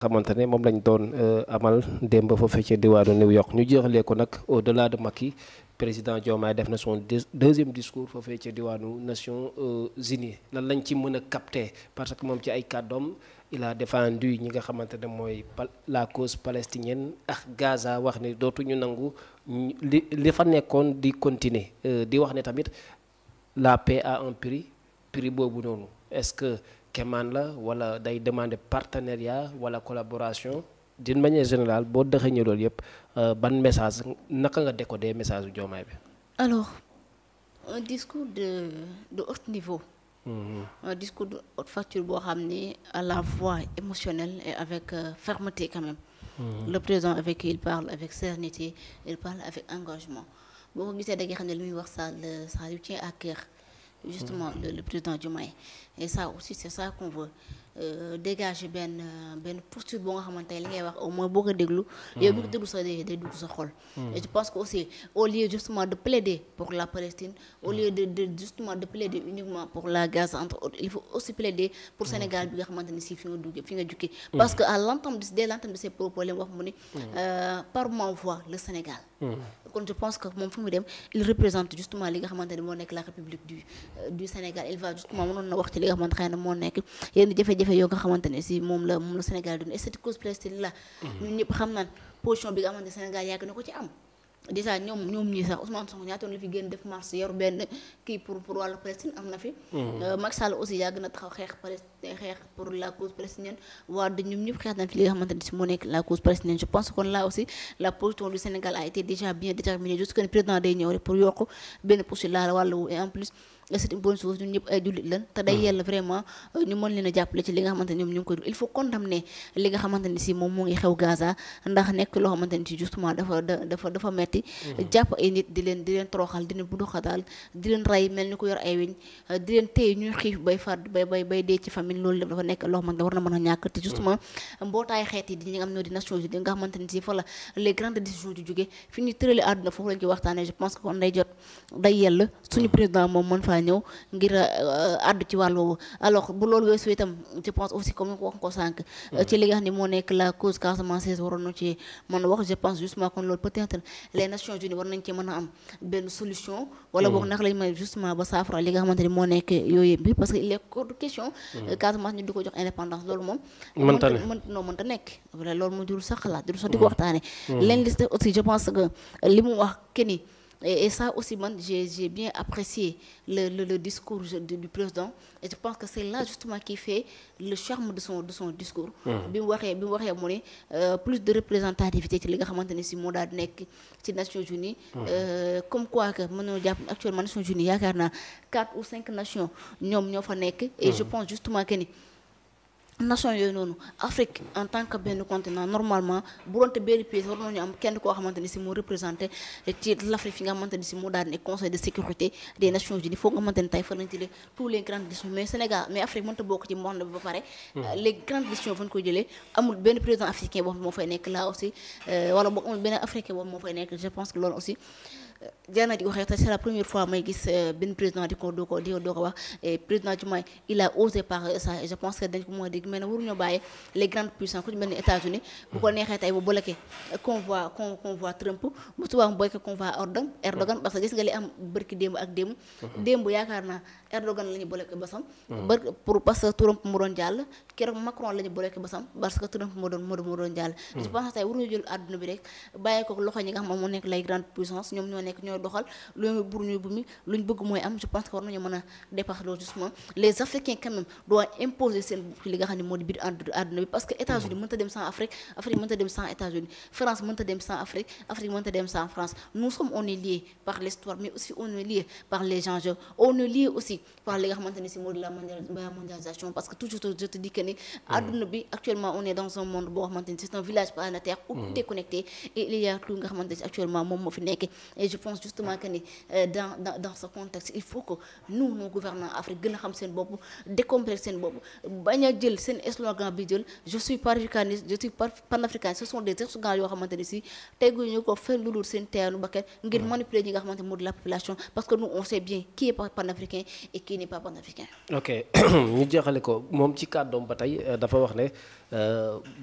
xamante ne moom lañ doon amal démb foofee ci diwaanu New York ñu jeexalee ko nag au delà de Macky président Diomaye def na son deuxième discours foofee ci diwaanu Nations Unies lan lañ ci mën a capter parce que moom ci ay kàddoom il a défendu ñi nga xamante ne mooy la cause palestinienne ak Gaza wax ne dootuñu nangu li fa nekkoon di continuer di wax ne tamit la paix a un prix boobu noonu est-ce que kemaan la wala day demander partenariat wala collaboration d'une manière générale boo dëxëñee loolu yëpp ban message naka nga décoder message bu Diomaye bi. alors un discours de haut niveau. Un discours de haute facture boo xam ne à la fois émotionnel et avec fermeté quand même. Le président avec qui il parle avec sérénité il parle avec engagement boo ko gisee da nga xam ne li muy wax ça lui tient à cœur. Justement le président Diomaye et ça aussi c'est ça qu'on veut dégager benn posture boo nga xamante ne li ngay wax au moins boo ko déglu yow bi ko déglu sax day dugg sa xol et je pense que aussi au lieu justement de plaider pour la Palestine au lieu de justement de plaider uniquement pour la Gaza entre autres il faut aussi plaider pour Sénégal bi nga xamante ne si fi nga jukkee parce que à l'entame dès l'entame de ces propos li wax mu ni par ma voix le Sénégal kon je pense que moom fi mu dem il représente justement li nga xamante ne moo nekk la République du Sénégal il va justement mënoon na wax ci li nga xamante xëy na moo nekk yenn jafe-jafe yoo nga xamante ne si moom la Sénégal dund et cette cause Palestine là ñun ñëpp xam naan position bi nga xamante ne Sénégal yàgg na ko ci am déjà ñoom ñii sax Ousmane Sonko ñaatoon la fi génn def marche yor benn kii pour wàllu Palestine am na fi Macky Sall aussi yàgg na taxaw xeex pour la cause palestinienne waa de ñoom ñëpp xeex nañ fi li nga xamante ne si moo nekk la cause palestinienne je pense que kon là aussi la position du Sénégal a été déjà bien déterminée juste que le président day ñëw rek pour yokk benn posture la wàllu et en plus c'est une bonne chose ñun ñëpp ay jullit lan te day yella vraiment ñu mën leen a jàppale ci li nga xamante ne ñoom ñu ngi koy il faut condamner li nga xamante ne si moom moo ngi xew Gaza ndax nekk loo xamante ne si justement dafa metti jàpp ay nit di leen toroxal di leen bunduxataal di leen rey mel ni ko yor ay weñ di leen téye ñuy xiif bay faat bay dee ci famille loolu dafa nekk loo xamante ne war na mën a ñàkk te justement mbootaay xeet yi di ñi nga xam ne di Nations Unies nga xamante ne si fa la les grandes décisions di jóge fi ñu tërale àdduna foofu lañ koy waxtaanee je pense que kon day jot day yell suñu président moom mën faa ñëw ngir àddu ci wàll woowu alors bu loolu weesu itam je pense aussi comme ni ko wax ko sànq ci li nga xam ne moo nekk la cause casamançaise waroon na ci mën a wax je pense justement kon loolu peut-être les Nations Unies war nañ ci mën a am benn solution wala boog naka lañ mën justement ba saafara li nga xamante ne moo nekk yooyu bi parce que il est hors de question Casamance ñu di ko jox indépendance loolu moom mënta nekk loolu moom jurul sax xalaat jurul sax di ko waxtaane leen liste aussi je pense que li mu wax keni et ça aussi man j'ai bien apprécié le discours du président et je pense que c'est là justement qui fait le charme de son discours bi mu waxee mu ne plus de représentativité ci li nga xamante ne si moo daal di nekk ci Nations Unies comme quoi que mën nañoo jàpp actuellement Nations Unies yaakaar naa 4 ou 5 nations ñoom ñoo fa nekk et je pense justement que ni nation yooyu noonu Afrique en tant que benn continent normalement bu doonte benn pays war nañu am kenn koo xamante ni si moo représenté ci l'Afrique fi nga xamante ni si moo daal ne conseil de sécurité des Nations Unies foo nga xamante ni tey fa lañ jëlee tous les grandes décisions mais Sénégal mais Afrique mënta bokk ci monde bi ba pare les grandes décisions fa ñu koy jëlee amul benn président africain boo xam moo fay nekk là aussi wala boog amul benn africain boobu moo fay nekk je pense que loolu aussi Diana di waxee c'est la première fois may gis benn président di ko wax et président Diomaye il a osé parler ça et je pense que dañ ko mën a dégg mais nag waruñoo bàyyi les grandes puissances ku ci mel ni États-Unis bu ko neexee tey bu bloqué convoi Trump bu subaa mu bloqué convoi Erdogan parce que gis nga li am bërki démb ak démb yaakaar naa Erdogan la ñu bloqué basam parce que Trump mu doon jàll keroog Macron la ñu bloqué basam parce que Trump moo doon jàll je pense que tey waruñu jël àdduna bi rek bàyyi ko loxo ñi nga xam moo nekk les grandes puissances ñoom ñooy doxal loolu bur ñuy bu mi luñ bëgg mooy am je pense que war nañu mën a dépasser loolu justement les Africains quand même doivent imposer seen li nga xam ne moo di biir àdduna bi parce que États-Unis mënta dem sans Afrique mënta dem sans États-Unis France mënta dem sans Afrique mënta dem sans France nous sommes on est liés par l'histoire mais aussi on est liés par les enjeux on est liés aussi par li nga xamante ne si moo di la mondialisation parce que toujours je te dis que ni àdduna bi actuellement on est dans un monde boo xamante ne c'est un village planétaire où tout est connecté et il y a tout nga xamante ne actuellement moom moo fi nekk et je pense justement que ni dans ce contexte il faut que nous nos gouvernants Afrique gën a xam seen bopp décomplexer seen bopp bañ a jël seen slogan bi jël je suis panafricaniste je suis panafricaniste ce sont des slogans yoo xamante ne si teguñu ko fenn lu dul seen teelu bakkan ngir manipuler ñi nga xamante moo di la population parce que nous on sait bien qui est panafricain et qui n'est pas panafricain. ok ñu jeexale ko moom ci kàddoom ba ba tey dafa wax ne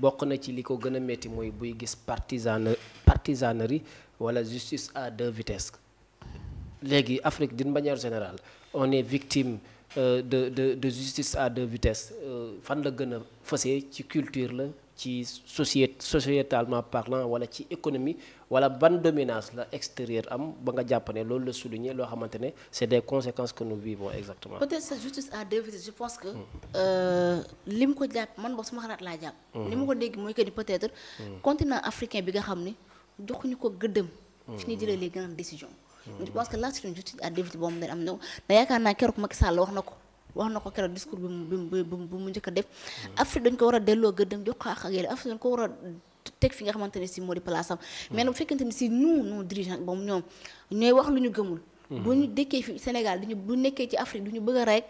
bokk na ci li ko gën a métti mooy buy gis partisanerie wala justice à deux vitesses. léegi Afrique d'une manière générale on est victime de justice à deux vitesses fan la gën a fësee ci culture la ci sociétalement parlant wala ci économie wala ban dominance la extérieure am ba nga jàpp ne loolu la souligner loo xamante ne c'est des conséquences que nous vivons exactement. peut-être cette justice à deux vitesses je pense que li mu ko jàpp man boog suma xalaat laa jàpp. li ma ko dégg mooy que ni peut-être continent africain bi nga xam ne joxuñu ko gëddëm. fi ñuy jëlee les grandes décisions. je pense que là c'est une justice à deux vitesses boo xam ne am na da yaakaar naa keroog Macky Sall wax na ko keroog discours bi mu njëkk a def. Afrique dañ ko war a delloo gëddëm jox ko ak yéen Afrique dañ ko war a teg fi nga xamante ne si moo di place am. mais nag bu fekkente ni si nous dirigeants boobu ñoom ñooy wax lu ñu gëmul. bu ñu dëkkee fi Sénégal bu nekkee ci Afrique du ñu bëgg a rey.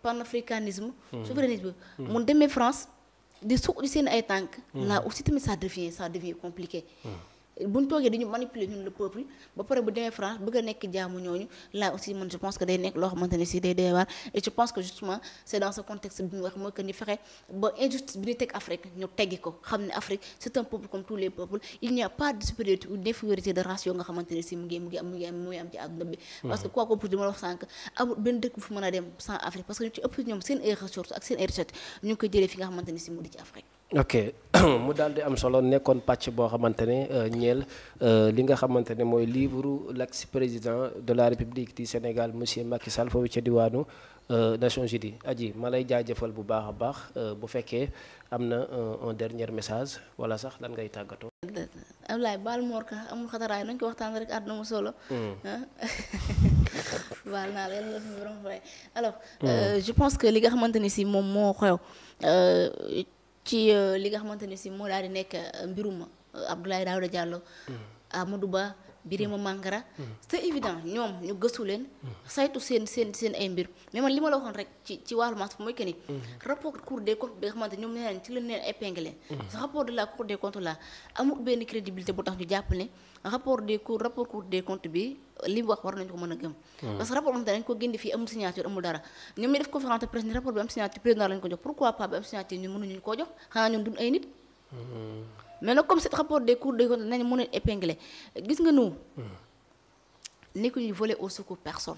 panafricanisme. souverainisme mu demee France di suq di seen ay tànk. là aussi tamit ça devient compliqué. bu ñu toogee dañu manipuler ñun le peuple ba pare bu demee France bëgg a nekk jaamu ñooñu là aussi man je pense que day nekk loo xamante ne si day waar et je pense que justement c'est dans ce contexte bi ñu wax mooy que ni fexe ba injustice bi ñu teg Afrique ñu teggi ko xam ne Afrique c'est un peuple comme tous les peuples il n'y a pas de supériorité ou d'infériorité de race yoo nga xamante ne si mu ngi am ci àdduna bi parce que quoi que pour di ma wax sànq amul benn dëkk bu fi mën a dem sans Afrique parce que ñu ci ëpp ñoom seen ay ressources ak seen ay recettes ñu ngi koy jëlee fi nga xamante ne si mu di ci Afrique. ok mu daal di am solo nekkoon pàcc boo xamante ne ñeel li nga xamante ne mooy livre l'ex-président de la République du Sénégal monsieur Macky Sall foofu ca diwaanu Nations Unies aji ma lay jaajëfal bu baax a baax bu fekkee am na un dernier message wala sax lan ngay tàggatoo. Ablaye baal moor ka amul xataraay nañ ko waxtaan rek àdduna mu solo. baal naa leen la fi borom fay alors je pense que li nga xamante ni si moom moo xew ci li nga xamante ne si moo daal di nekk mbirum Abdoulaye Daouda Diallo Amadou Ba Birima Mangara c'est évident ñoom ñu gëstu leen saytu seen ay mbir mais man li ma la waxoon rek ci wàllu maas mooy que ni rapport Cour des comptes bi nga xamante ñoom nee nañ ci lañ leen épinglé rapport de la Cour des comptes là amul benn crédibilité bu tax ñu jàpp ne rapport Cour des comptes bi li mu wax war nañu ko mën a gëm parce que rapport moom te dañ ko génne fii amul signature amul dara ñoom ñu def conférence de presse ni rapport bi am signature président lañu ko jox pourquoi pas bi am signature ñun mënuñu koo jox xanaa ñun duñ ay nit mais nag comme cet rapport des cours des comptes nañ mën a épingler gis nga nu nekkuñu voler au secours personne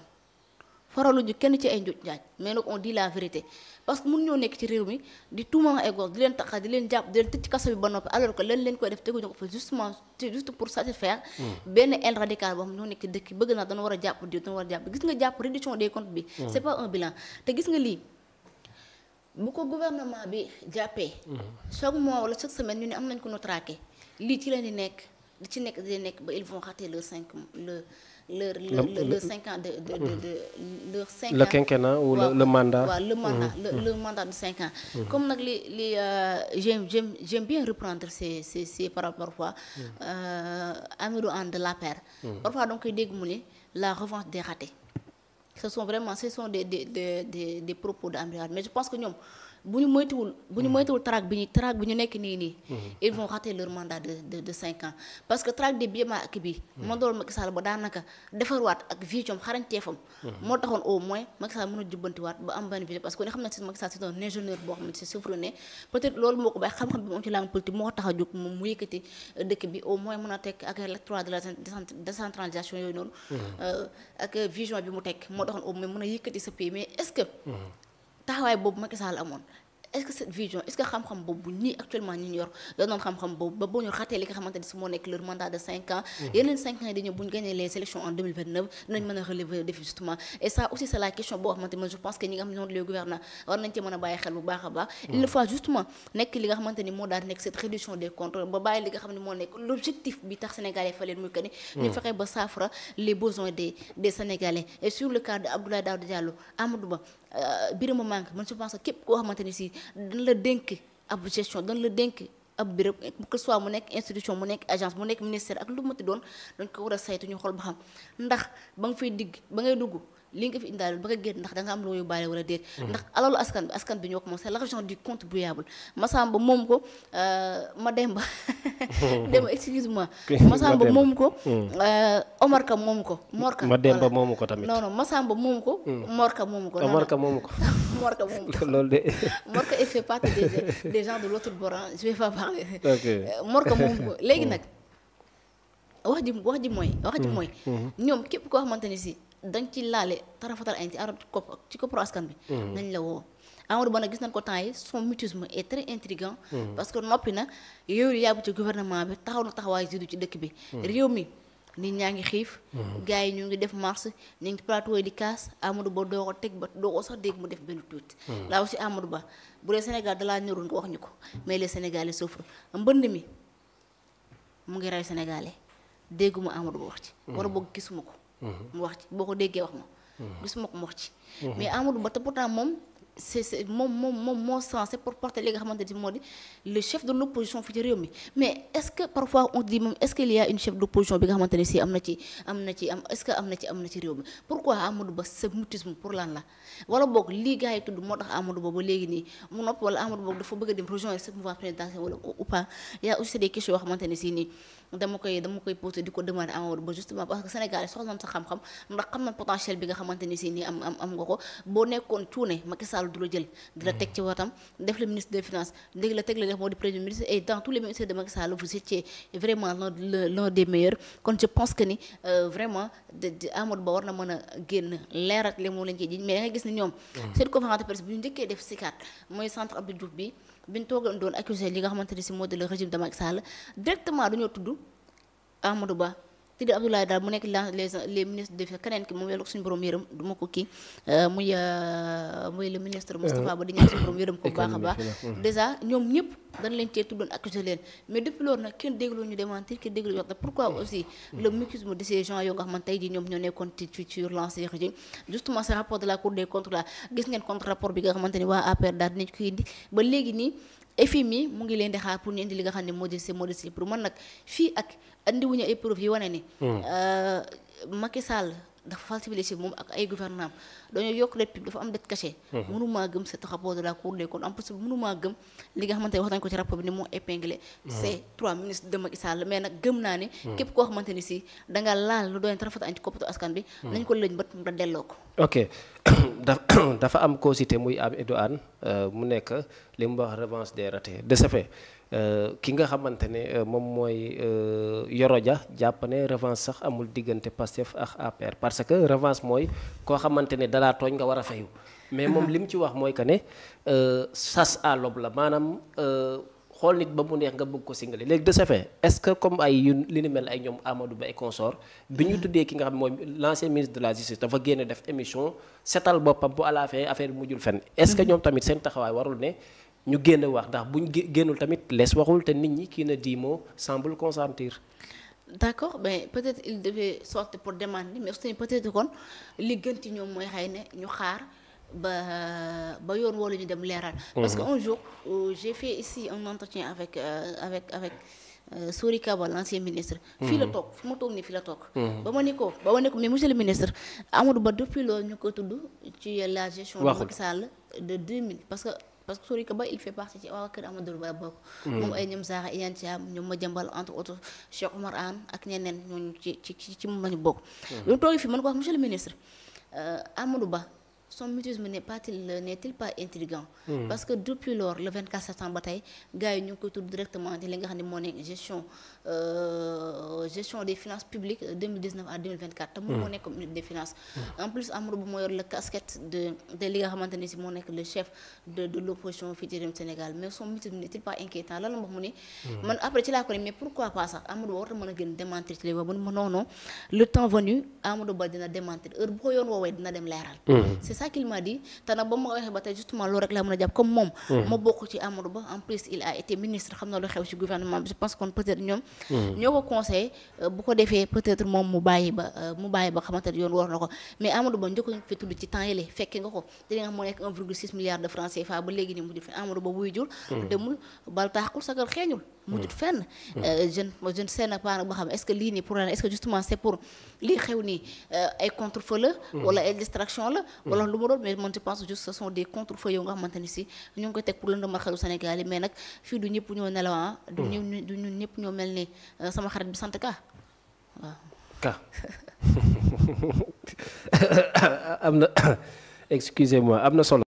faraluñu kenn ci ay njuuj njaaj mais nag on dit la vérité parce que mun ñoo nekk ci réew mi di tuuma ay góor di leen taxa di leen jàpp di leen tëj ci kaso bi ba noppi alors que leen koy def teguñu ko fa justement juste pour satisfaire benn aile radicale boo xam ñoo nekk ci dëkk bëgg naa dana war a jàpp diw dana war a jàpp gis nga jàpp réduction des comptes bi c'est pas un bilan te gis nga lii bu ko gouvernement bi jàppee chaque mois wala chaque semaine ñu ne am nañ ko traqué lii ci leen di nekk di nekk ba ils vont rater le 5 ans le 5 ans le quinquennat ou le mandat waaw le mandat de 5 ans comme nag li j'aime bien reprendre ces paroles parfois Amadou Anne de l'APR parfois donc koy dégg mu ne la revanche des ratés ce sont des propos de Amadou Anne mais je pense que ñoom bu ñu moytuwul track bi ñu nekk nii ils vont rater leur mandat de 5 ans parce que track des biema ak bi moo doon Macky Sall ba daanaka defarwaat ak vision xarañteefam moo taxoon au moins Macky Sall mën a jubbantiwaat ba am benn vision parce que ne xam ne si Macky Sall c'est un ingénieur boo xam ne c'est souverain peut-être loolu moo ko bàyyi xam-xam bi moom ci langue politique moo ko tax a jóg moom mu yëkkati dëkk bi au moins mën a teg ak l'acte de la décentralisation yooyu noonu ak vision bi mu teg moo taxoon au moins mën a yëkkati sa pays mais est-ce que taxawaay boobu Macky Sall amoon est-ce que cette vision est-ce que xam-xam boobu ñii actuellement ñi ñu yor doon xam-xam boobu ba boo ñu xatee li nga xamante ni si moo nekk leur mandat de 5 ans yeneen 5 ans yi dañu bu ñu gagné les élections en 2029 dinañ mën a relever le défi justement et ça aussi c'est la question boo xamante ni je pense que ñi nga xam ne ñoo les gouvernants war nañ ci mën a bàyyi xel bu baax a baax il ne faut justement nekk li nga xamante ni moo daal di nekk cette réduction des comptes ba bàyyi li nga xam ne moo nekk l'objectif bi tax Sénégalais fa leen muy que ni ñu fexe ba saafara les besoins des Sénégalais et sur le cas de Abdoulaye Daouda Diallo Amadou Ba Birima Mangara man je pense que képp koo xamante ni si dañ la dénk ab gestion dañ la dénk ab bureau que soit mu nekk institution mu nekk agence mu nekk ministère ak lu mu ti doon dañ ko war a saytu ñu xool ba xam ndax ba nga fay digg ba ngay dugg li nga fi indaale ba nga génn ndax da nga am loo yóbbaale wala déet. ndax alalu askan bi ñoo ko moom c'est l'argent du contribuable Massamba moom ko Mademba excuse-moi Massamba moom ko Omar Ka moom ko Mor Ka Mademba moomu ko tamit non Massamba moom ko Mor Ka moom ko Mor Ka moomu ko Mor Ka moom ko loolu de Mor Ka il fait partie des gens de l'autre bord je vais pas parler Mor Ka moom ko léegi nag wax ji mooy ñoom képp koo xamante ni si dañ ci laale tarafatal ay ci kopparu askan bi nañ la woo Amadou Ba nag gis nañ ko temps yi son mutisme est très intriguant parce que noppi na yooyu yàbbu ci gouvernement bi taxaw na taxawaay jiitu ci dëkk bi réew mi nit ñaa ngi xiif gars yi ñu ngi def marche ñu ngi plateau yi di kaas Amadou Ba doo ko teg ba doo ko sax dégg mu def benn tuuti là aussi Amadou Ba bu dee Sénégal dalaa ñorul nga wax ñu ko mais les Sénégalais souffrent mbënd mi mu ngi rey Sénégalais dégguma Amadou Ba wax ci wala boog gisuma ko mu wax ci boo ko déggee wax ma gisuma ko mu wax ci mais Amadou Ba te pourtant moom c'est moom moo censé pour porter li nga xamante ni moo di le chef de l'opposition fii ci réew mi mais est-ce que parfois on dit même est-ce qu'il y a une chef d'opposition bi nga xamante ne si am na ci est-ce que am na ci réew mi pourquoi Amadou Ba ce mutisme pour lan la wala boog lii gars yi tudd moo tax Amadou Ba ba léegi nii mu nopp wala Amadou Ba dafa bëgg a dem rejoindre cette mouvance présidentielle wala ou pas il y a aussi des questions yoo xamante ne si nii dama koy poser di ko demander Amadou Ba justement parce que Sénégal soxla na sa xam-xam ndax xam na potentiel bi nga xamante ni si nii am nga ko boo nekkoon cuune Macky Sall du la jël di la teg ci watam def le ministre des finances léegi la teg la def moo di premier ministre et dans tous les ministères de Macky Sall vous étiez vraiment l'un des meilleurs kon je pense que ni vraiment Amadou Ba war na mën a génn leerat li moom lañ ciy jiñ mais da nga gis ni ñoom seen conférence de presse bi ñu njëkkee def SICAD mooy centre Abdou Diouf bi biñ toogoon doon accusé li nga xamante ni si moo di le régime de Macky Sall directement dañoo tudd Amadou Ba tudd Abdoulaye Daal mu nekk les ministres de keneen ki moom yàlla ko suñu borom yërëm du ma ko kii muy le ministre Moustapha Ba di ñaan suñu borom yërëm ko baax a baax déjà ñoom ñëpp dañ leen cee tuddoon accusé leen mais depuis loolu nag kenn déglu ñu démentir kenn déglu wax pourquoi aussi le mutisme de ces gens yoo nga xamante tey jii ñoom ñoo nekkoon ci l'ancien régime justement ce rapport de la Cour des comptes là gis ngeen contre rapport bi nga xamante ni waa APR daal dinañ ko indi ba léegi nii FMI mu ngi leen di xaar pour ñu indi li nga xam ne moo di pour man nag fii ak andiwuñu ay preuves yi wane ni Macky Sall dafa falsifié moom ak ay gouvernement dañoo yokk dette publique dafa am dette cachée mënumaa gëm cet rapport de la Cour des comptes en plus mënumaa gëm li nga xamante ne wax nañ ko ci rapport bi ni moo épinglé c'est 3 ministres de Macky Sall mais nag gëm naa ne képp koo xamante ni si danga laal lu doon rafet añ ci koppatu askan bi nañ ko lëñ bët nga delloo ko ok dafa am koo cité muy Amidou Anne mu nekk li mu wax revanche des ratés de ce fait ki nga xamante ne moom mooy Yoro Dia jàpp ne revanche sax amul diggante Pastef ak APR parce que revanche mooy koo xamante ne dalaa tooñ nga war a fayu mais moom li mu ci wax mooy que ne chasse à l'aube la maanaam xool nit ba mu neex nga bëgg ko singale léegi de ce fait est-ce que comme ay yu li ni mel ay ñoom Amadou Ba et consort bi ñu tuddee ki nga xam mooy l'ancien ministre de la justice dafa génn def émission setal boppam bu à la fin affaire bi mujjul fenn est-ce que ñoom tamit seen taxawaay warul ne ñu génn wax ndax buñ génnul tamit lees waxul te nit ñi kii na di moo semble consentir. D'accord mais peut-être il devait sortir pour demander mais aussi peut-être kon li gën ci ñoom mooy xëy na ñu xaar ba yoon woo la ñu dem leeral. parce que un jour j'ai fait ici un entretien avec Sori Kaba l'ancien ministre. fii la toog fi ma toog nii fii la toog. ba ma ne ko mais monsieur le ministre Amadou Ba depuis loolu ñu ko tudd ci la gestion de Macky Sall de 2000 parce que Sori Kaba il fait partie ci waa kër Amadou Ba bokk. moom ay ñoom Zahra Iyane Thiam ñoom Madiambal entre autres Cheikh Oumar Anne ak ñeneen ñooñu ci moom lañu bokk. bi mu toogee fii man ko wax monsieur le ministre Amadou Ba. son mutisme n'est-il pas intriguant parce que depuis lors le 24 septembre ba tey gars yi ñu ngi koy tudd directement ci li nga xam ne moo nekk gestion des finances publiques 2019 à 2024 te moom moo nekk ministre des finances en plus Amadou Ba moo yor la casquette de li nga xamante ne si moo nekk le chef de l'opposition fii ci réewum Sénégal mais son mutisme n'est-il pas inquiétant lan la wax mu ni man après ci laa ko ne mais pourquoi pas sax Amadou Ba war na mën a gën démentir ci li wax mu ne ma non le temps venu Amadou Ba dina démentir heure bu ko yoon woowee dina dem leeral ça qu'il m'a dit te nag ba ma waxee ba tey justement loolu rek laa mën a jàpp comme moom ma bokk ci Amadou Ba en plus il a été ministre xam na lu xew ci gouvernement bi je pense qu'on peut-être ñoom ñoo ko conseillé bu ko defee peut-être moom mu bàyyi ba xamante ne yoon war na ko mais Amadou Ba njëkk fi tudd ci temps yële fekke nga ko te li nga xam moo nekk 1,6 milliard de francs CFA ba léegi ni mu jut fi Amadou Ba wuy jul demul bal taaxul sagal xeeñul mu jut fenn je ne sais pas nag ba xam est-ce que lii nii pour est-ce que justement c'est pour lii xew nii ay contre-feu la wala ay distraction la wala lu mu doon mais man je pense juste ce sont des contre-feux yow nga xamante ni si ñu ngi koy teg pour lëndëmal xelu Sénégal yi mais nag fii du ñëpp ñoo nelaw du ñun ñëpp ñoo mel ni sama xarit bi sant Ka waaw Ka am na excusez-moi am na solo